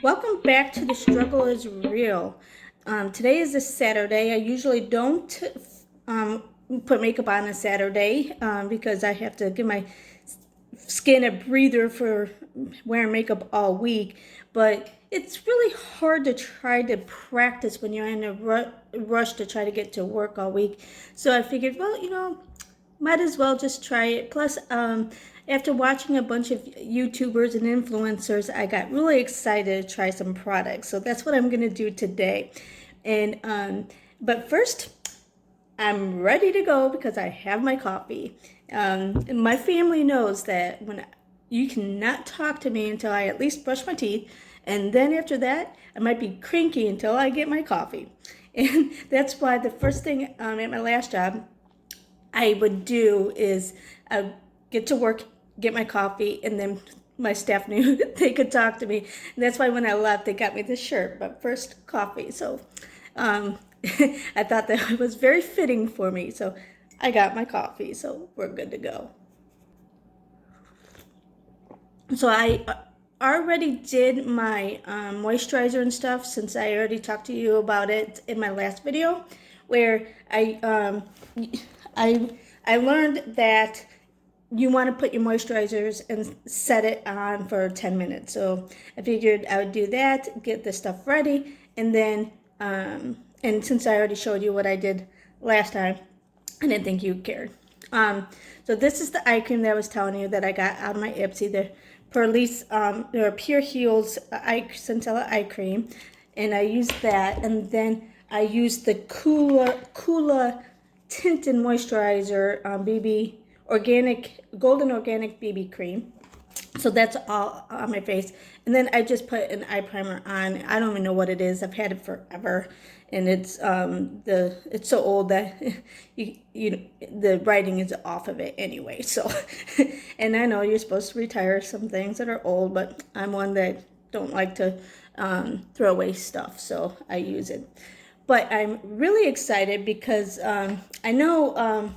Welcome back to The Struggle is Real. Today is a Saturday. I usually don't um, put makeup on a Saturday because I have to give my skin a breather for wearing makeup all week. But it's really hard to try to practice when you're in a rush to try to get to work all week. So I figured, well, might as well just try it. Plus, after watching a bunch of YouTubers and influencers, I got really excited to try some products. So that's what I'm going to do today. And but first, I'm ready to go because I have my coffee. And my family knows that when you cannot talk to me until I at least brush my teeth, and then after that, I might be cranky until I get my coffee. And that's why the first thing at my last job I would do is get to work, get my coffee, and then my staff knew they could talk to me. And that's why when I left, they got me this shirt, but first coffee. So um, I thought that was very fitting for me. So I got my coffee, so we're good to go. So I already did my moisturizer and stuff since I already talked to you about it in my last video, where I I learned that you want to put your moisturizers and set it on for 10 minutes. So I figured I would do that, get the stuff ready, and then and since I already showed you what I did last time, I didn't think you cared. So this is the eye cream that I was telling you that I got out of my Ipsy, the Purlisse, or Pure Heals Centella eye cream, and I used that, and then I used the Coola tinted moisturizer, BB organic golden organic BB cream. So that's all on my face, and then I just put an eye primer on. I don't even know what it is. I've had it forever, and it's it's so old that the writing is off of it anyway. So, and I know you're supposed to retire some things that are old, but I'm one that don't like to throw away stuff, so I use it. But I'm really excited because I know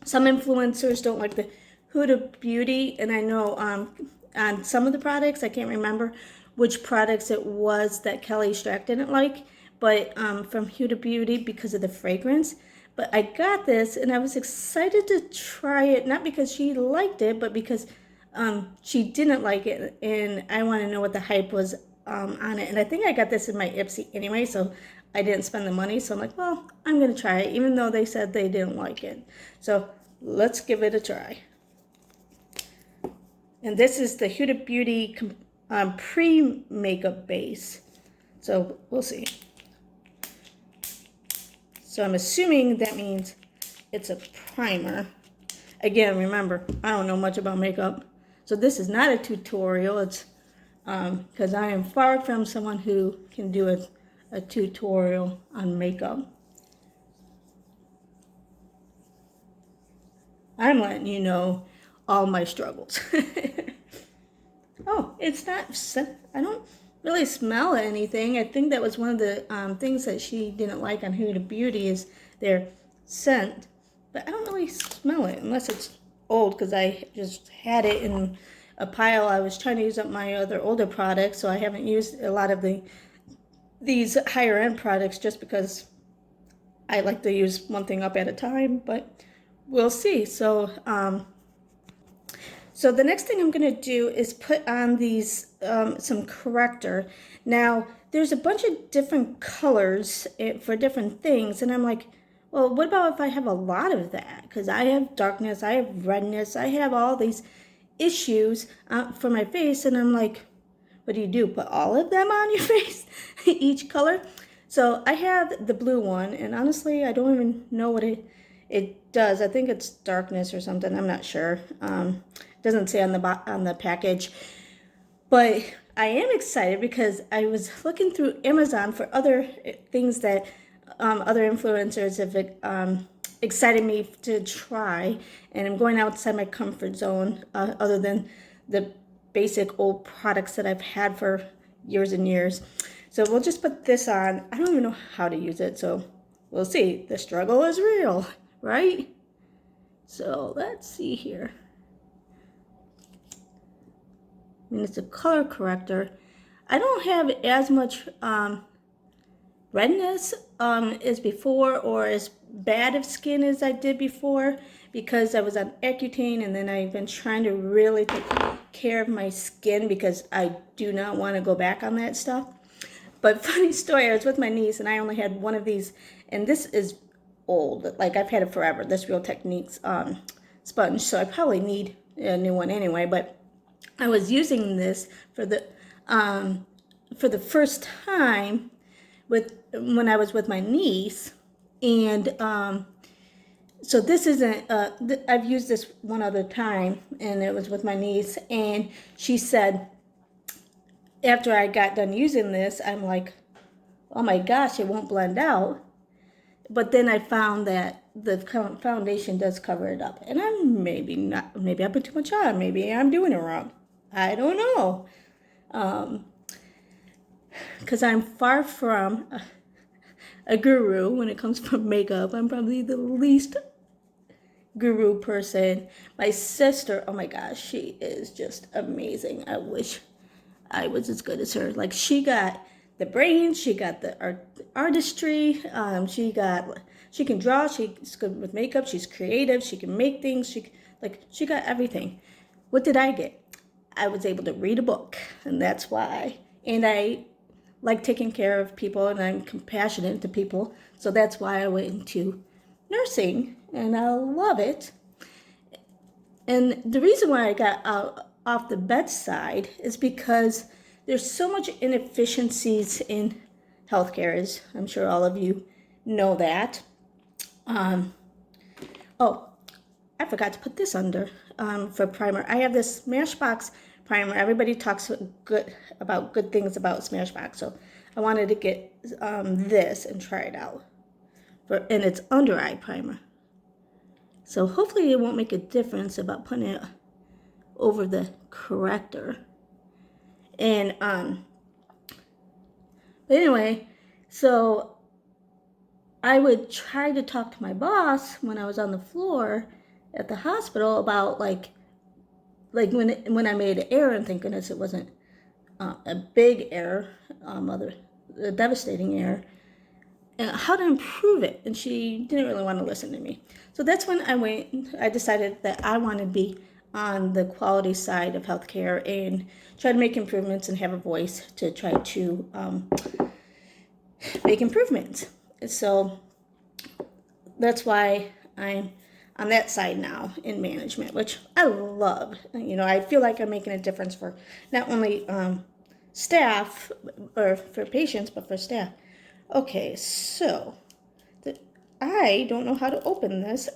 some influencers don't like the Huda Beauty, and I know on some of the products, I can't remember which products it was that Kelly Strack didn't like, but from Huda Beauty because of the fragrance. But I got this, and I was excited to try it, not because she liked it, but because she didn't like it, and I want to know what the hype was on it. And I think I got this in my Ipsy anyway, so I didn't spend the money. So I'm like, well, I'm going to try it, even though they said they didn't like it. So let's give it a try. And this is the Huda Beauty pre-makeup base. So we'll see. So I'm assuming that means it's a primer. Again, remember, I don't know much about makeup. So this is not a tutorial. It's because I am far from someone who can do a tutorial on makeup. I'm letting you know all my struggles. Oh, it's not, I don't really smell anything. I think that was one of the things that she didn't like on Huda Beauty is their scent. But I don't really smell it unless it's old because I just had it in a pile. I was trying to use up my other older products, so I haven't used a lot of these higher end products just because I like to use one thing up at a time, but we'll see. So the next thing I'm going to do is put on these some corrector. Now, there's a bunch of different colors for different things, and I'm like, well, what about if I have a lot of that? Because I have darkness, I have redness, I have all these issues for my face, and I'm like, what do? Put all of them on your face, each color? So I have the blue one, and honestly, I don't even know what it does. I think it's darkness or something. I'm not sure. Doesn't say on the package, but I am excited because I was looking through Amazon for other things that other influencers have excited me to try, and I'm going outside my comfort zone other than the basic old products that I've had for years and years. So we'll just put this on. I don't even know how to use it, so we'll see. The struggle is real, right? So let's see here. And it's a color corrector. I don't have as much redness as before, or as bad of skin as I did before, because I was on Accutane, and then I've been trying to really take care of my skin because I do not want to go back on that stuff. But funny story, I was with my niece and I only had one of these, and this is old. Like, I've had it forever, this Real Techniques sponge, so I probably need a new one anyway. But I was using this for the first time when I was with my niece, and so this isn't. I've used this one other time, and it was with my niece, and she said after I got done using this, I'm like, oh my gosh, it won't blend out. But then I found that the foundation does cover it up, and I'm maybe I put too much on. Maybe I'm doing it wrong. I don't know. Because I'm far from a guru when it comes to makeup. I'm probably the least guru person. My sister, oh my gosh, she is just amazing. I wish I was as good as her. Like, she got the brains, she got the artistry, she can draw, she's good with makeup, she's creative, she can make things, she got everything. What did I get? I was able to read a book, and that's why. And I like taking care of people, and I'm compassionate to people, so that's why I went into nursing, and I love it. And the reason why I got out off the bedside is because there's so much inefficiencies in healthcare, as I'm sure all of you know that. Oh, I forgot to put this under for primer. I have this Smashbox primer. Everybody talks about good things about Smashbox, so I wanted to get this and try it out. And it's under eye primer. So hopefully it won't make a difference about putting it over the corrector. And but anyway, so I would try to talk to my boss when I was on the floor at the hospital about like when I made an error, and thank goodness it wasn't a big error, a devastating error, and how to improve it. And she didn't really want to listen to me. So that's when I decided that I wanted to be on the quality side of healthcare and try to make improvements and have a voice to try to make improvements. So that's why I'm on that side now in management, which I love. You know, I feel like I'm making a difference for not only staff or for patients, but for staff. Okay, so I don't know how to open this.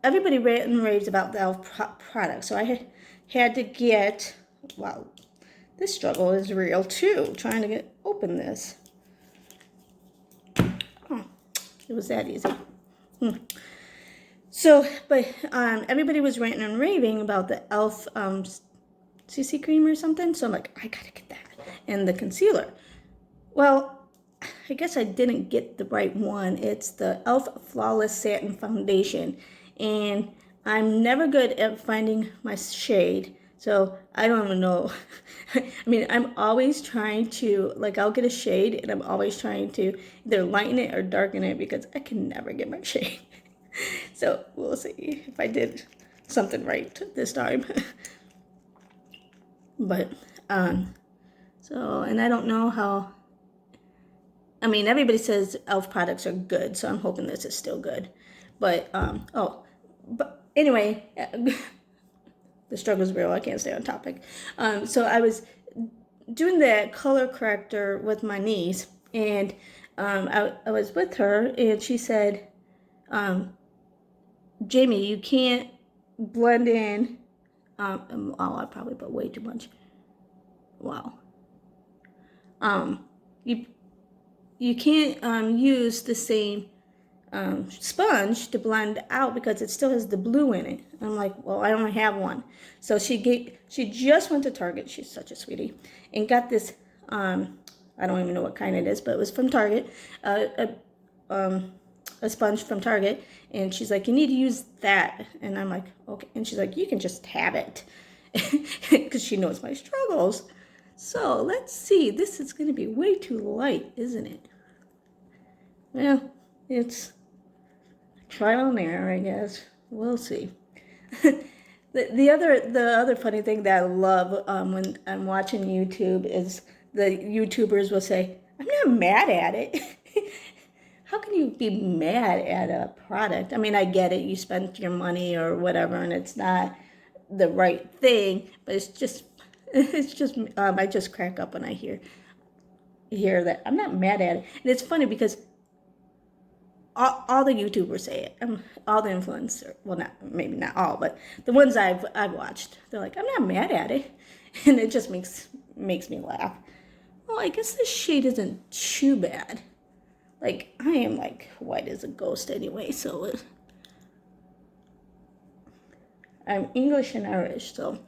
Everybody raves about the e.l.f. product, so I had to get, wow, this struggle is real too, trying to open this. Oh, it was that easy. So, but everybody was ranting and raving about the e.l.f. CC cream or something, so I'm like, I gotta get that. And the concealer. Well, I guess I didn't get the right one. It's the e.l.f. Flawless Satin Foundation. And I'm never good at finding my shade. So I don't even know. I mean, I'm always trying to, like, I'll get a shade and I'm always trying to either lighten it or darken it because I can never get my shade. So we'll see if I did something right this time. But, so, and I don't know how, I mean, everybody says e.l.f. products are good, so I'm hoping this is still good. But, but anyway, the struggle is real. I can't stay on topic. So I was doing that color corrector with my niece, and I was with her, and she said, Jamie, you can't blend in. Oh, I probably put way too much. Wow. You can't use the same sponge to blend out because it still has the blue in it. I'm like, well, I only have one. So she just went to Target. She's such a sweetie, and got this. I don't even know what kind it is, but it was from Target. A sponge from Target, and she's like, you need to use that. And I'm like, okay. And she's like, you can just have it, because she knows my struggles. So let's see. This is going to be way too light, isn't it? Well, it's trial and error, I guess. We'll see. The other funny thing that I love when I'm watching YouTube is the YouTubers will say, "I'm not mad at it." How can you be mad at a product? I mean, I get it. You spent your money or whatever, and it's not the right thing. But it's just. I just crack up when I hear that. I'm not mad at it, and it's funny because all the YouTubers say it. All the influencers, well, not maybe not all, but the ones I've watched, they're like, I'm not mad at it, and it just makes me laugh. Well, I guess this shade isn't too bad. Like I am like white as a ghost anyway, so I'm English and Irish, so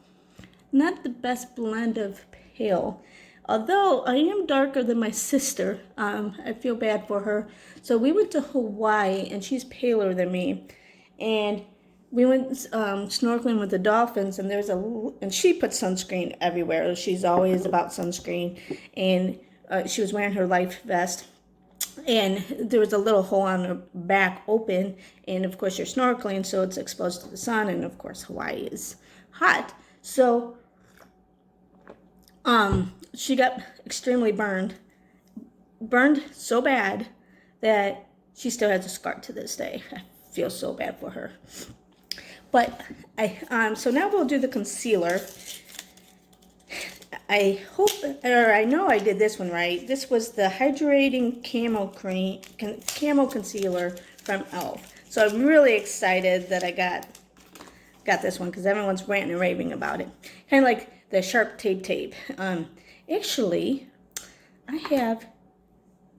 not the best blend of pale. Although I am darker than my sister, I feel bad for her. So we went to Hawaii, and she's paler than me, and we went snorkeling with the dolphins. And and she puts sunscreen everywhere. She's always about sunscreen, and she was wearing her life vest, and there was a little hole on her back open, and of course you're snorkeling, so it's exposed to the sun, and of course Hawaii is hot, so she got extremely burned so bad that she still has a scar to this day. I feel so bad for her. But so now we'll do the concealer. I hope, or I know I did this one right. This was the Hydrating Camo Concealer from e.l.f. So I'm really excited that I got this one because everyone's ranting and raving about it. Kind of like the Sharp Tape. Actually, I have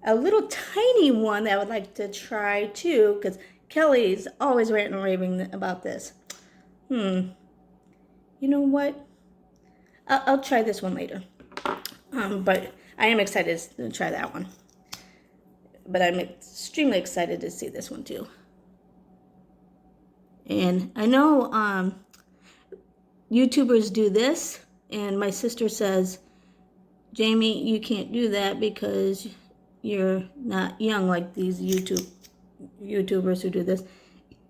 a little tiny one that I would like to try too, because Kelly's always ranting and raving about this. You know what? I'll try this one later. But I am excited to try that one. But I'm extremely excited to see this one too. And I know YouTubers do this, and my sister says, Jamie, you can't do that because you're not young like these YouTubers who do this.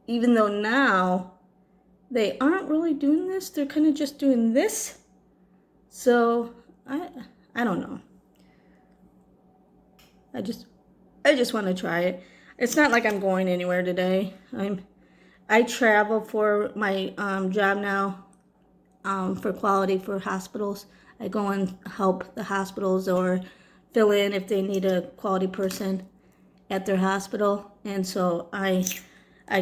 Even though now they aren't really doing this, they're kind of just doing this. So I don't know. I just want to try it. It's not like I'm going anywhere today. I travel for my job now, for quality for hospitals. I go and help the hospitals or fill in if they need a quality person at their hospital. And so I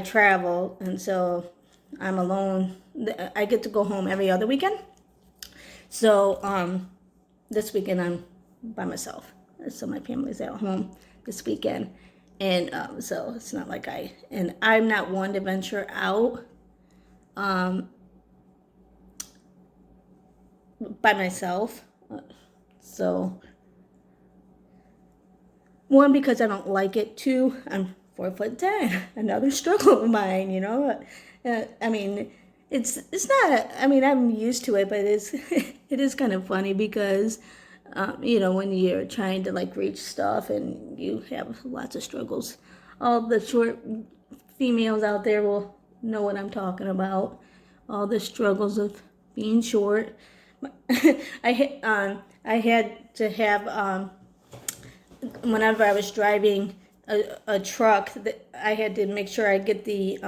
travel, and so I'm alone. I get to go home every other weekend. So this weekend I'm by myself. So my family's at home this weekend. And so it's not like and I'm not one to venture out by myself. So one, because I don't like it. Two, I'm 4'10", another struggle of mine, you know. I mean, it's not. I mean, I'm used to it, but it is kind of funny because, you know, when you're trying to like reach stuff and you have lots of struggles. All the short females out there will know what I'm talking about. All the struggles of being short. I had to have whenever I was driving a truck, that I had to make sure I get the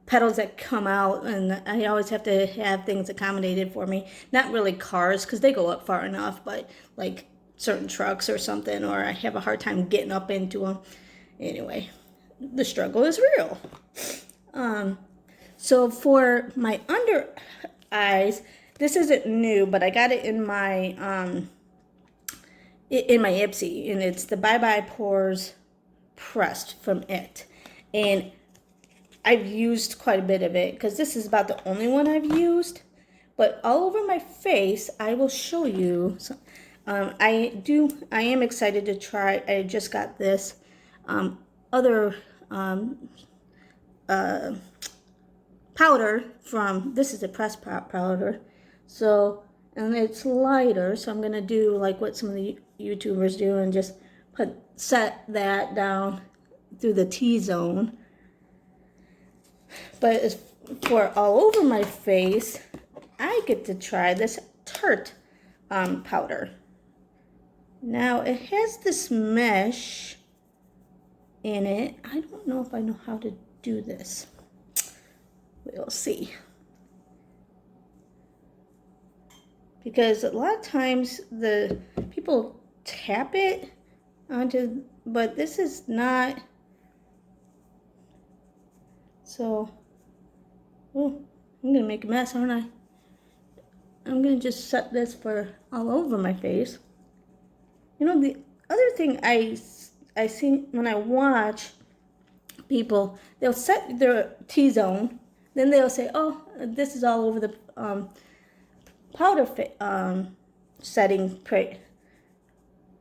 pedals that come out, and I always have to have things accommodated for me. Not really cars, because they go up far enough, but like certain trucks or something, or I have a hard time getting up into them. Anyway, the struggle is real. So for my under eyes, this isn't new, but I got it in my Ipsy, and it's the Bye Bye Pores Pressed from it. And I've used quite a bit of it because this is about the only one I've used. But all over my face, I will show you. So, I am excited to try. I just got this other powder from, this is a pressed powder. So and it's lighter, so I'm gonna do like what some of the YouTubers do and just set that down through the T-zone. But as for all over my face, I get to try this Tarte powder. Now it has this mesh in it. I don't know if I know how to do this. We'll see. Because a lot of times the people tap it onto, but this is not. So, oh, I'm gonna make a mess, aren't I? I'm gonna just set this for all over my face. You know, the other thing I see when I watch people, they'll set their T-zone, then they'll say, oh, this is all over the powder setting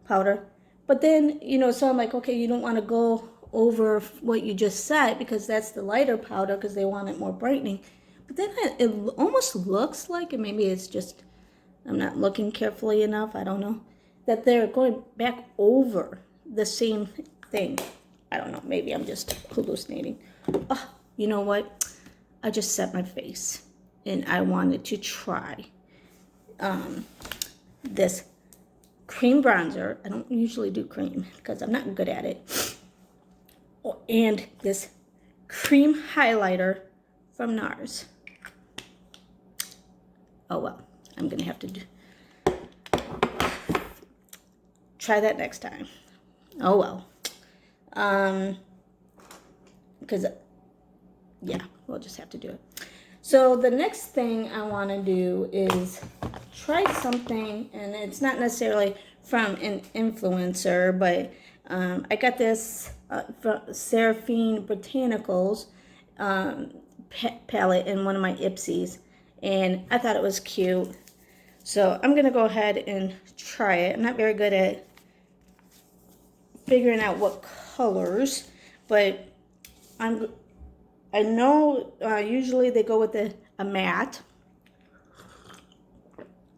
powder. But then, you know, so I'm like, okay, you don't want to go over what you just set because that's the lighter powder because they want it more brightening. But then it almost looks like, and maybe it's just I'm not looking carefully enough, I don't know, that they're going back over the same thing. I don't know, maybe I'm just hallucinating. Oh, you know what? I just set my face and I wanted to try this cream bronzer. I don't usually do cream because I'm not good at it. And this cream highlighter from NARS. Oh well, I'm gonna have to try that next time. Oh well. Because yeah, we'll just have to do it. So the next thing I want to do is try something, and it's not necessarily from an influencer, but I got this from Seraphine Botanicals palette in one of my Ipsies, and I thought it was cute. So I'm going to go ahead and try it. I'm not very good at figuring out what colors, but I know usually they go with a matte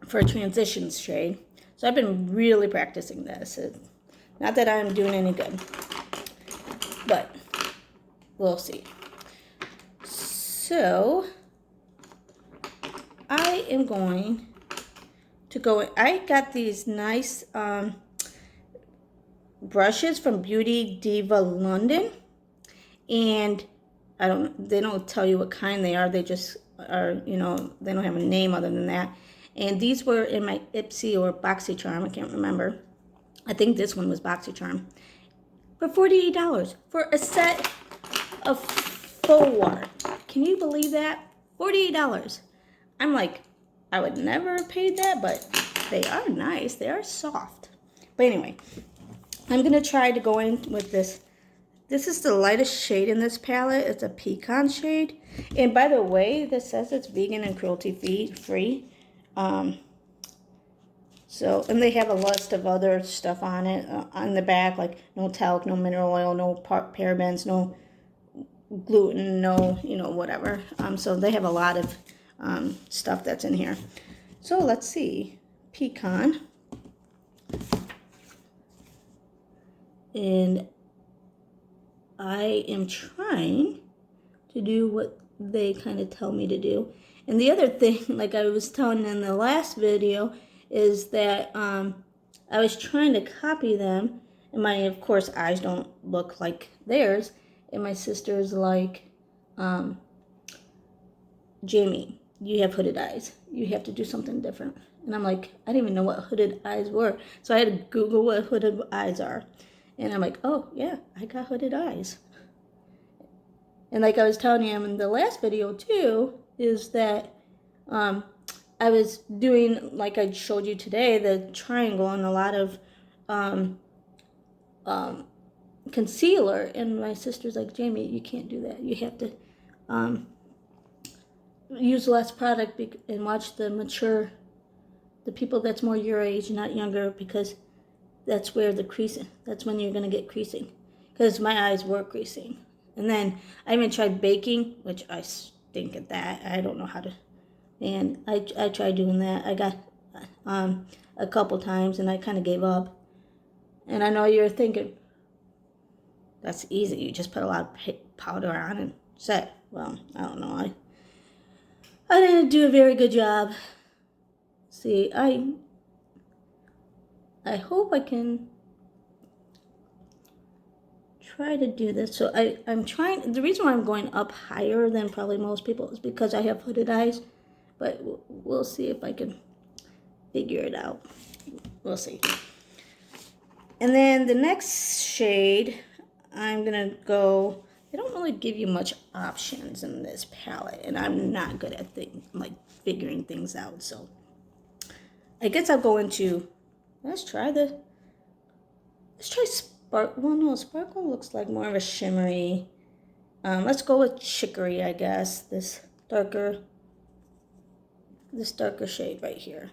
for a transition shade. So I've been really practicing this. Not that I'm doing any good, but we'll see. So I am going to go. I got these nice brushes from Beauty Diva London, and they don't tell you what kind they are. They just are, you know, they don't have a name other than that. And these were in my Ipsy or BoxyCharm, I can't remember. I think this one was BoxyCharm. For $48 for a set of 4. Can you believe that? $48. I'm like, I would never have paid that, but they are nice. They are soft. But anyway, I'm going to try to go in with this. This is the lightest shade in this palette. It's a pecan shade. And by the way, this says it's vegan and cruelty free. So, and they have a list of other stuff on it, on the back, like no talc, no mineral oil, no parabens, no gluten, no, you know, whatever. So they have a lot of stuff that's in here. So let's see. Pecan. And I am trying to do what they kind of tell me to do. And the other thing, like I was telling in the last video, is that I was trying to copy them, and my, of course, eyes don't look like theirs. And my sister's like, Jamie, you have hooded eyes. You have to do something different. And I'm like, I didn't even know what hooded eyes were. So I had to Google what hooded eyes are. And I'm like, oh, yeah, I got hooded eyes. And like I was telling you in the last video, too, is that I was doing, like I showed you today, the triangle and a lot of concealer. And my sister's like, Jamie, you can't do that. You have to use less product and watch the people that's more your age, not younger, because that's where the creasing, that's when you're going to get creasing. Because my eyes were creasing. And then I even tried baking, which I stink at that. I don't know how to. And I tried doing that. I got a couple times, and I kind of gave up. And I know you're thinking, that's easy. You just put a lot of powder on and set. Well, I don't know. I didn't do a very good job. See, I hope I can try to do this. So I'm trying. The reason why I'm going up higher than probably most people is because I have hooded eyes. But we'll see if I can figure it out. We'll see. And then the next shade, I'm going to go, they don't really give you much options in this palette, and I'm not good at figuring things out. So I guess I'll go into, let's try Sparkle. Well, no, Sparkle looks like more of a shimmery. Let's go with Chicory, I guess. This darker shade right here.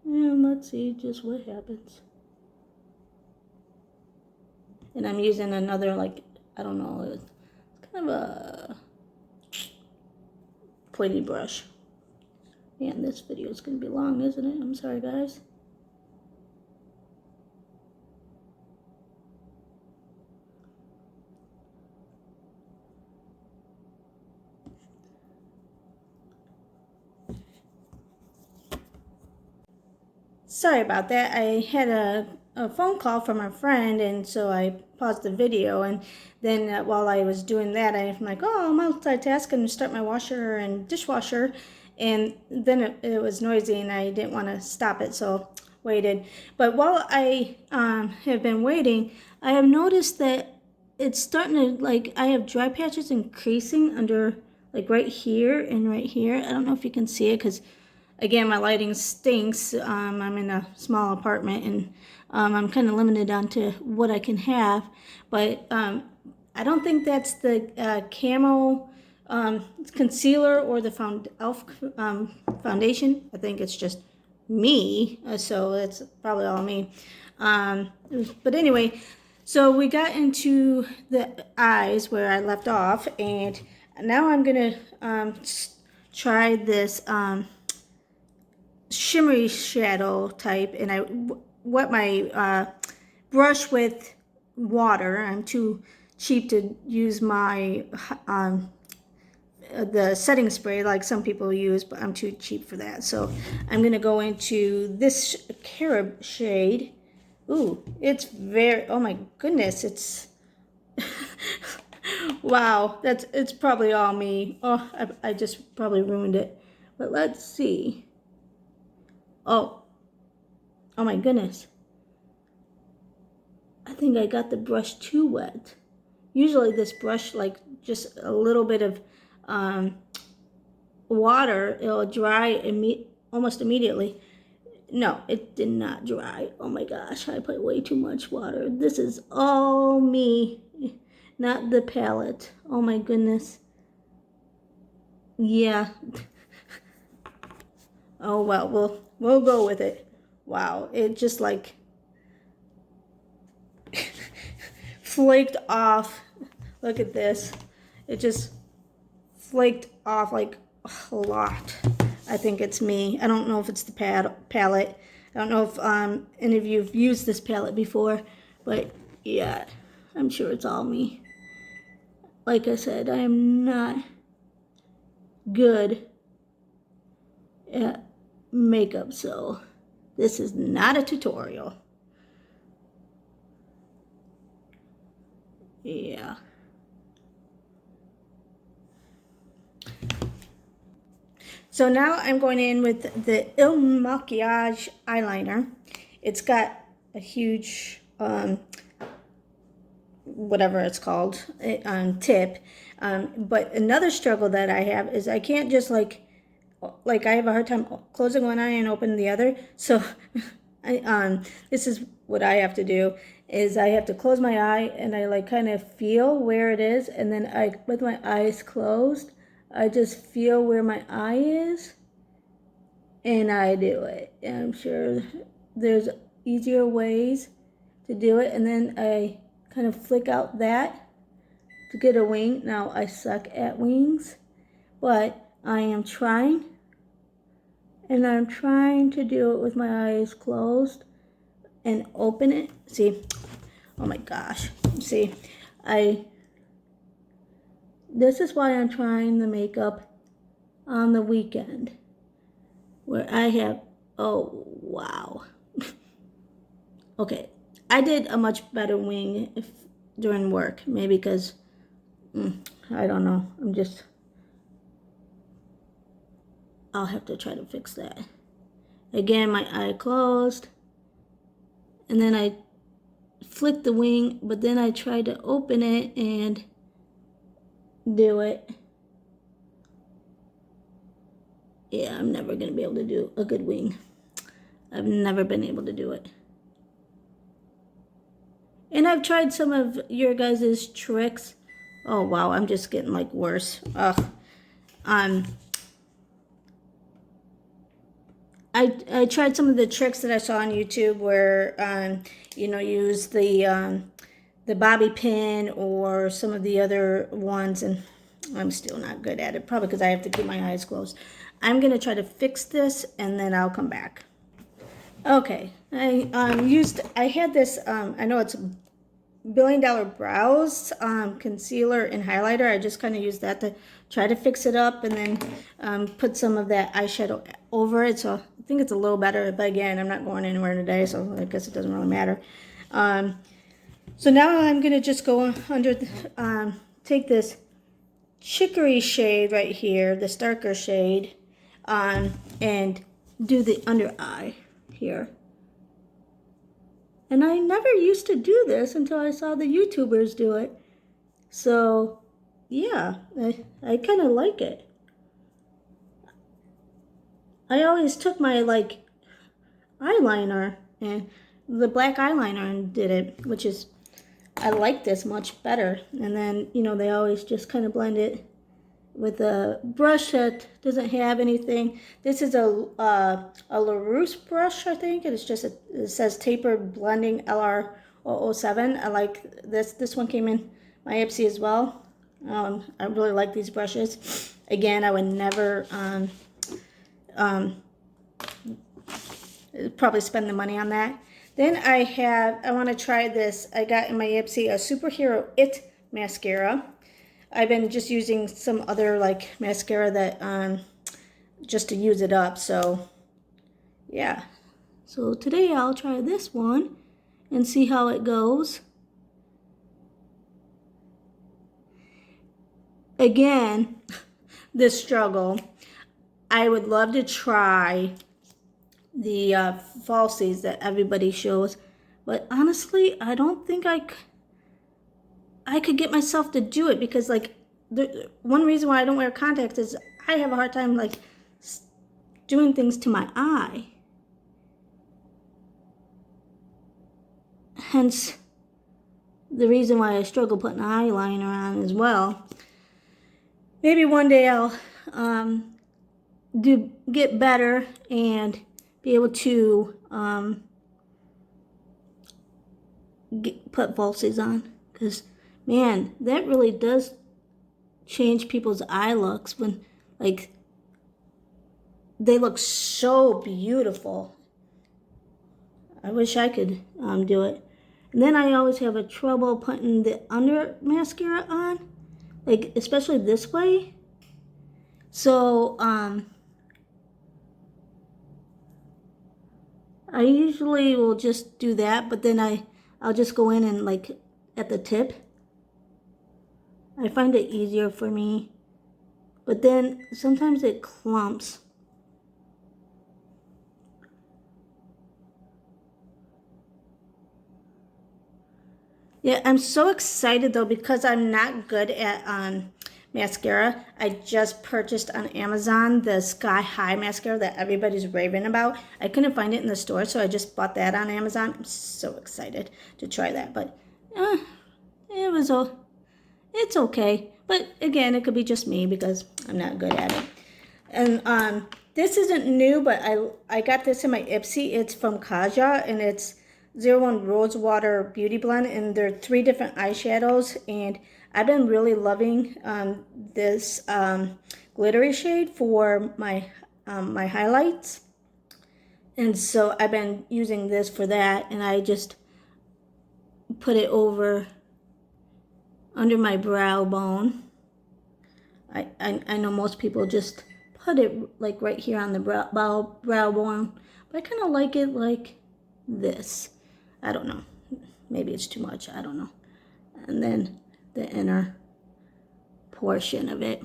And let's see just what happens. And I'm using another, I don't know, it's kind of a pointy brush. Man, this video is going to be long, isn't it? I'm sorry, guys. Sorry about that. I had a phone call from a friend, and so I paused the video, and then while I was doing that, I'm like, oh, I'm multitasking and start my washer and dishwasher, and then it was noisy, and I didn't want to stop it, so waited. But while I have been waiting, I have noticed that it's starting to, I have dry patches increasing under, right here and right here. I don't know if you can see it, because again, my lighting stinks. I'm in a small apartment, and I'm kind of limited onto what I can have. But I don't think that's the camo concealer or the e.l.f. Foundation. I think it's just me, so it's probably all me. But anyway, so we got into the eyes where I left off, and now I'm going to try this shimmery shadow type, and I wet my brush with water. I'm too cheap to use my the setting spray like some people use, but I'm too cheap for that. So I'm gonna go into this carob shade. Ooh, it's very, oh my goodness, it's wow, it's probably all me. Oh, I just probably ruined it. But let's see. Oh my goodness. I think I got the brush too wet. Usually this brush, just a little bit of water, it'll dry almost immediately. No, it did not dry. Oh my gosh, I put way too much water. This is all me, not the palette. Oh my goodness. Yeah. Oh well, we'll go with it. Wow, it just flaked off. Look at this. It just flaked off like a lot. I think it's me. I don't know if it's the palette. I don't know if any of you have used this palette before, but yeah, I'm sure it's all me. Like I said, I am not good at makeup, so this is not a tutorial. Yeah. So now I'm going in with the Il Makiage eyeliner. It's got a huge, whatever it's called, tip. But another struggle that I have is I can't just I have a hard time closing one eye and opening the other. So this is what I have to do, is I have to close my eye and I kind of feel where it is, and then with my eyes closed, I just feel where my eye is, and I do it. And I'm sure there's easier ways to do it, and then I kind of flick out that to get a wing. Now, I suck at wings, but I am trying, and I'm trying to do it with my eyes closed and open it. See, oh my gosh, see, this is why I'm trying the makeup on the weekend, where I have, oh wow. Okay, I did a much better wing during work, maybe because, I don't know, I'll have to try to fix that. Again, my eye closed, and then I flicked the wing, but then I tried to open it and do it. Yeah, I'm never gonna be able to do a good wing. I've never been able to do it. And I've tried some of your guys' tricks. Oh wow, I'm just getting like worse. Ugh. I tried some of the tricks that I saw on YouTube where use the bobby pin or some of the other ones, and I'm still not good at it, probably because I have to keep my eyes closed. I'm gonna try to fix this and then I'll come back. Okay, I had this, I know it's Billion Dollar Brows concealer and highlighter. I just kind of used that to try to fix it up, and then put some of that eyeshadow over it. So I think it's a little better, but again, I'm not going anywhere today, so I guess it doesn't really matter. So now I'm gonna just go under, take this chicory shade right here, this darker shade, and do the under eye here. And I never used to do this until I saw the YouTubers do it. So, yeah, I kind of like it. I always took my, eyeliner, and the black eyeliner, and did it, which is, I like this much better. And then, they always just kind of blend it with a brush that doesn't have anything. This is a LaRousse brush, I think. It says Tapered Blending LR007. I like this. This one came in my Ipsy as well. I really like these brushes. Again, I would never probably spend the money on that. Then I want to try this. I got in my Ipsy a Superhero It mascara. I've been just using some other mascara that just to use it up. So yeah. So today I'll try this one and see how it goes. Again, this struggle. I would love to try the falsies that everybody shows, but honestly, I don't think I could get myself to do it, because the one reason why I don't wear contacts is I have a hard time doing things to my eye. Hence the reason why I struggle putting eyeliner on as well. Maybe one day I'll get better and be able to put falsies on, because man, that really does change people's eye looks when they look so beautiful. I wish I could do it. And then I always have a trouble putting the under mascara on, especially this way. So I usually will just do that, but then I'll just go in and at the tip. I find it easier for me, but then sometimes it clumps. Yeah, I'm so excited though, because I'm not good at mascara. I just purchased on Amazon the Sky High mascara that everybody's raving about. I couldn't find it in the store, so I just bought that on Amazon. I'm so excited to try that, but it's okay. But again, it could be just me because I'm not good at it. And this isn't new, but I got this in my Ipsy. It's from Kaja, and it's 01 Rosewater Beauty Blend, and there are 3 different eyeshadows, and I've been really loving this glittery shade for my highlights. And so I've been using this for that, and I just put it over under my brow bone. I know most people just put it like right here on the brow bone, but I kind of like it like this. I don't know. Maybe it's too much. I don't know. And then the inner portion of it.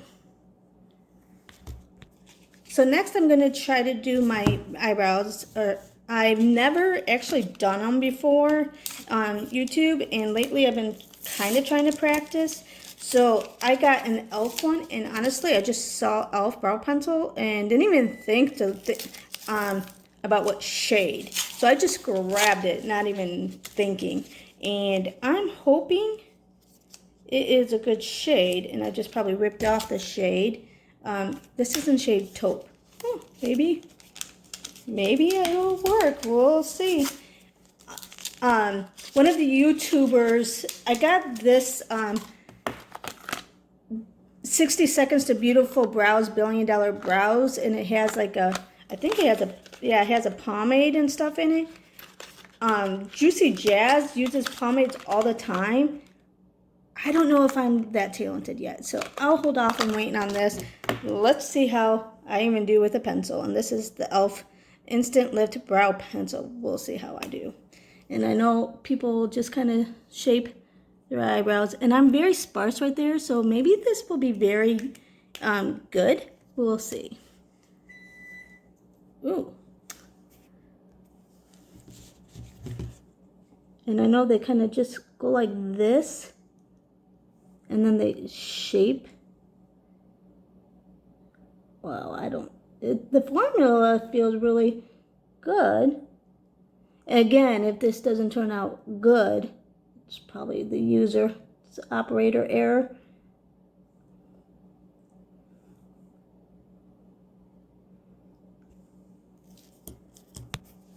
So next I'm going to try to do my eyebrows. I've never actually done them before on YouTube, and lately I've been kind of trying to practice. So I got an e.l.f. one, and honestly I just saw e.l.f. brow pencil and didn't even think about what shade. So I just grabbed it, not even thinking. And I'm hoping it is a good shade, and I just probably ripped off the shade. This is in shade taupe. Oh, maybe it'll work. We'll see. One of the YouTubers, I got this 60 Seconds to Beautiful Brows, $1 Billion Brows, and it has like a, I think it has a, yeah, it has a pomade and stuff in it. Juicy Jazz uses pomades all the time. I don't know if I'm that talented yet, so I'll hold off and waiting on this. Let's see how I even do with a pencil. And this is the e.l.f. Instant Lift Brow Pencil. We'll see how I do. And I know people just kind of shape their eyebrows. And I'm very sparse right there, so maybe this will be very good. We'll see. Ooh. And I know they kind of just go like this, and then they shape. Well, I don't, the formula feels really good. Again, if this doesn't turn out good, it's probably the user's operator error.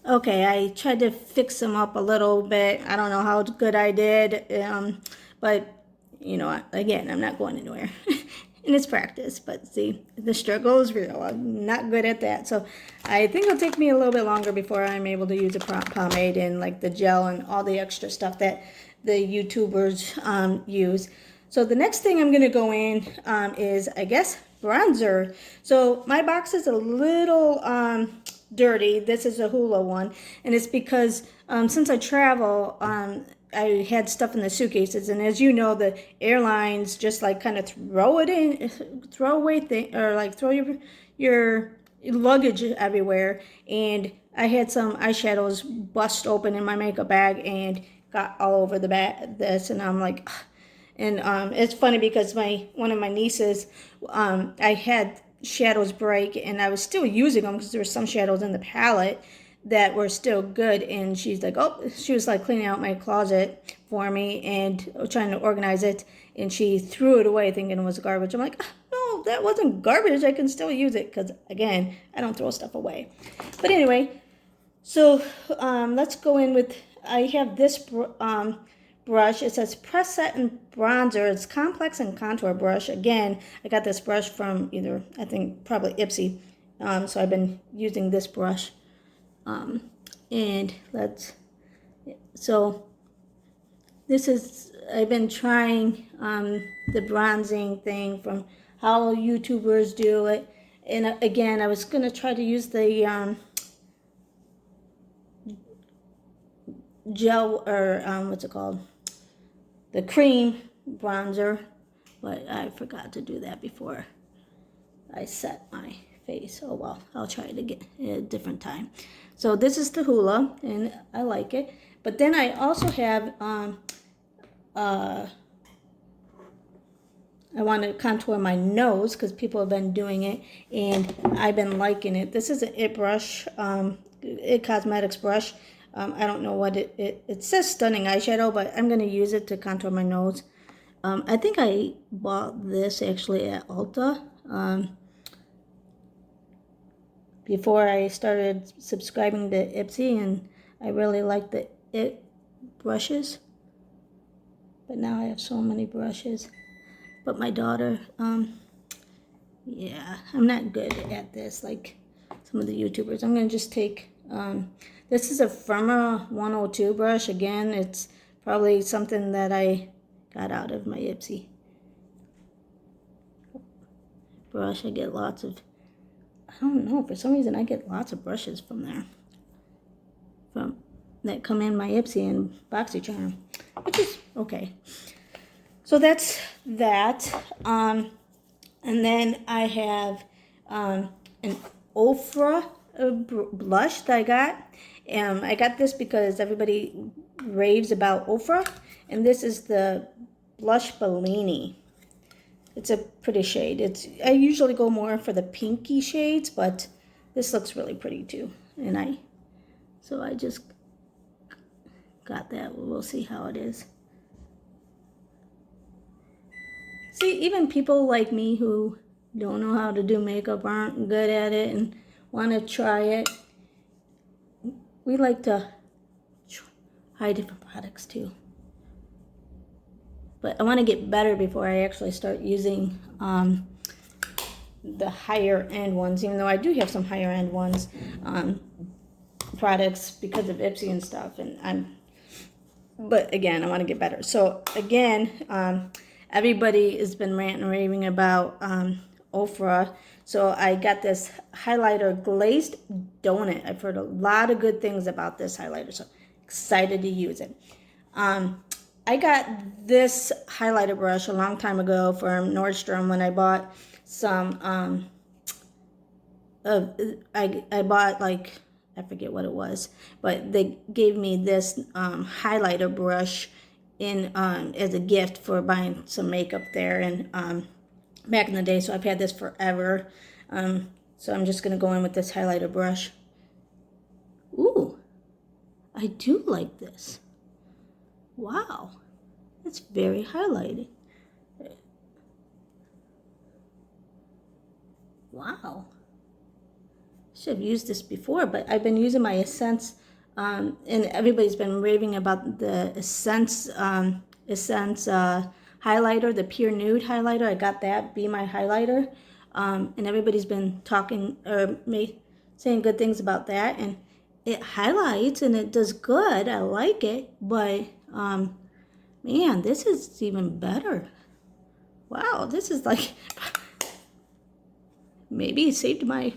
Okay, I tried to fix them up a little bit. I don't know how good I did, but, you know, again, I'm not going anywhere. And it's practice, but see, the struggle is real. I'm not good at that. So I think it'll take me a little bit longer before I'm able to use a pomade and like the gel and all the extra stuff that the YouTubers use. So the next thing I'm going to go in is, I guess, bronzer. So my box is a little dirty. This is a Hoola one, and it's because since I travel, I had stuff in the suitcases, and as you know, the airlines just like kind of throw away thing, or like throw your luggage everywhere. And I had some eyeshadows bust open in my makeup bag and got all over the bag. And I'm like, ugh. And it's funny because one of my nieces, I had shadows break, and I was still using them because there were some shadows in the palette that were still good. And she's like, oh, she was like cleaning out my closet for me and trying to organize it, and she threw it away thinking it was garbage. I'm like, no, that wasn't garbage. I can still use it because, again, I don't throw stuff away. But anyway, so let's go in with, I have this brush. It says Press Set and Bronzer. It's complex and contour brush. Again, I got this brush from either, I think, probably Ipsy. So I've been using this brush. And so this is, I've been trying the bronzing thing from how YouTubers do it. And again, I was going to try to use the gel, or what's it called? The cream bronzer, but I forgot to do that before I set my face. Oh well, I'll try it again at a different time. So this is the Hoola, and I like it. But then I also have I want to contour my nose because people have been doing it, and I've been liking it. This is an IT brush, IT Cosmetics brush. I don't know what it says stunning eyeshadow, but I'm going to use it to contour my nose. I think I bought this actually at Ulta before I started subscribing to Ipsy, and I really like the IT brushes. but now I have so many brushes. But my daughter, yeah, I'm not good at this like some of the YouTubers. I'm gonna just take, this is a Firma 102 brush. Again, it's probably something that I got out of my Ipsy brush. I get lots of, I don't know, for some reason I get lots of brushes from there. That come in my Ipsy and BoxyCharm, which is okay. So that's that. And then I have an Ofra blush that I got. I got this because everybody raves about Ofra, and this is the Blush Bellini. It's a pretty shade. I usually go more for the pinky shades, but this looks really pretty too. So I just got that. We'll see how it is. See, even people like me who don't know how to do makeup, aren't good at it, and want to try it, we like to try different products too. But I want to get better before I actually start using the higher end ones, even though I do have some higher end ones, products because of Ipsy and stuff. But again, I want to get better. So again, everybody has been ranting and raving about Ofra. So I got this highlighter Glazed Donut. I've heard a lot of good things about this highlighter, so excited to use it. I got this highlighter brush a long time ago from Nordstrom when I bought some, I bought like, I forget what it was, but they gave me this highlighter brush in as a gift for buying some makeup there, and back in the day. So I've had this forever. So I'm just gonna go in with this highlighter brush. Ooh, I do like this. Wow, it's very highlighting. Wow. Should have used this before, but I've been using my Essence, and everybody's been raving about the Essence highlighter, the Pure Nude highlighter. I got that, Be My Highlighter, and everybody's been talking saying good things about that, and it highlights and it does good. I like it, but man, this is even better. Wow, this is like maybe it saved my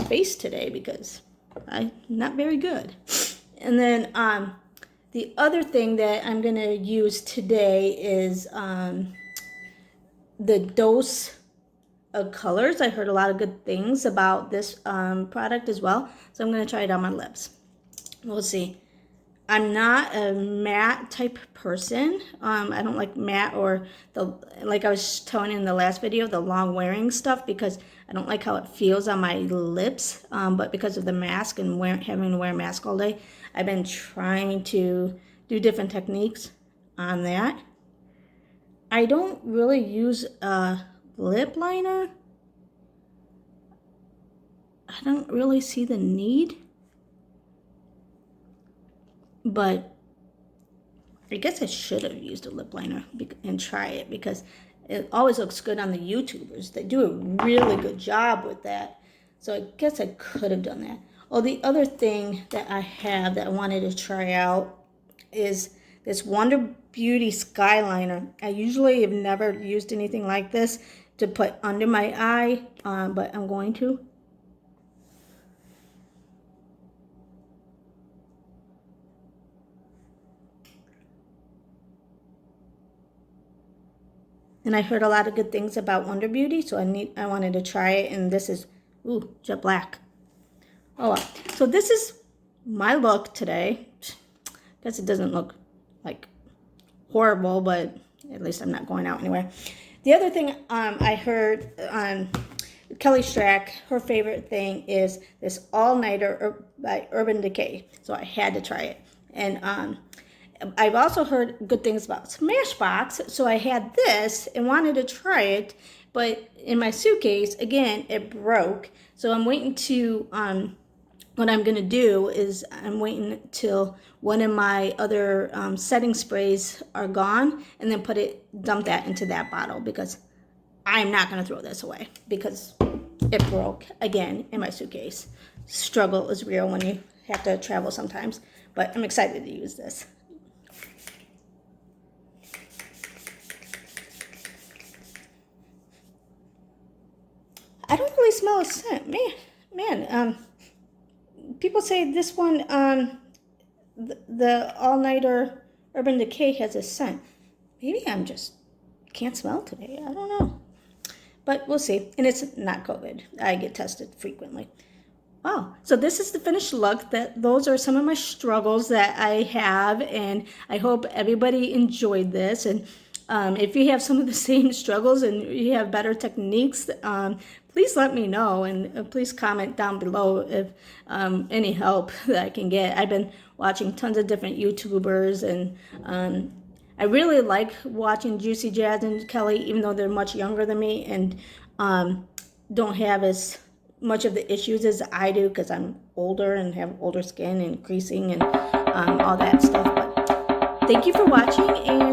face today because I'm not very good. And then the other thing that I'm going to use today is the Dose of Colors. I heard a lot of good things about this product as well, so I'm going to try it on my lips. We'll see. I'm not a matte type person. I don't like matte or like I was telling you in the last video, the long wearing stuff, because I don't like how it feels on my lips. But because of the mask and having to wear a mask all day, I've been trying to do different techniques on that. I don't really use a lip liner. I don't really see the need. But I guess I should have used a lip liner and try it, because it always looks good on the YouTubers. They do a really good job with that. So I guess I could have done that. Oh, the other thing that I have that I wanted to try out is this Wonder Beauty Skyliner. I usually have never used anything like this to put under my eye, but I'm going to. And I heard a lot of good things about Wonder Beauty, so I wanted to try it. And this is, ooh, jet black. Oh, well. So this is my look today. Guess it doesn't look like horrible, but at least I'm not going out anywhere. The other thing I heard on Kelly Strack, her favorite thing is this All-Nighter by Urban Decay. So I had to try it. And I've also heard good things about Smashbox, so I had this and wanted to try it, but in my suitcase, again, it broke. So I'm waiting to what I'm going to do is I'm waiting till one of my other setting sprays are gone, and then dump that into that bottle, because I'm not going to throw this away because it broke again in my suitcase. Struggle is real when you have to travel sometimes, but I'm excited to use this. I don't really smell a scent. Man, people say this one, the All-Nighter Urban Decay has a scent. Maybe I'm just can't smell today. I don't know. But we'll see. And it's not COVID. I get tested frequently. Wow. So this is the finished look. Those are some of my struggles that I have, and I hope everybody enjoyed this. And if you have some of the same struggles and you have better techniques, please let me know, and please comment down below if any help that I can get. I've been watching tons of different YouTubers, and I really like watching Juicy Jazz and Kelly, even though they're much younger than me and don't have as much of the issues as I do, because I'm older and have older skin and creasing and all that stuff. But thank you for watching, and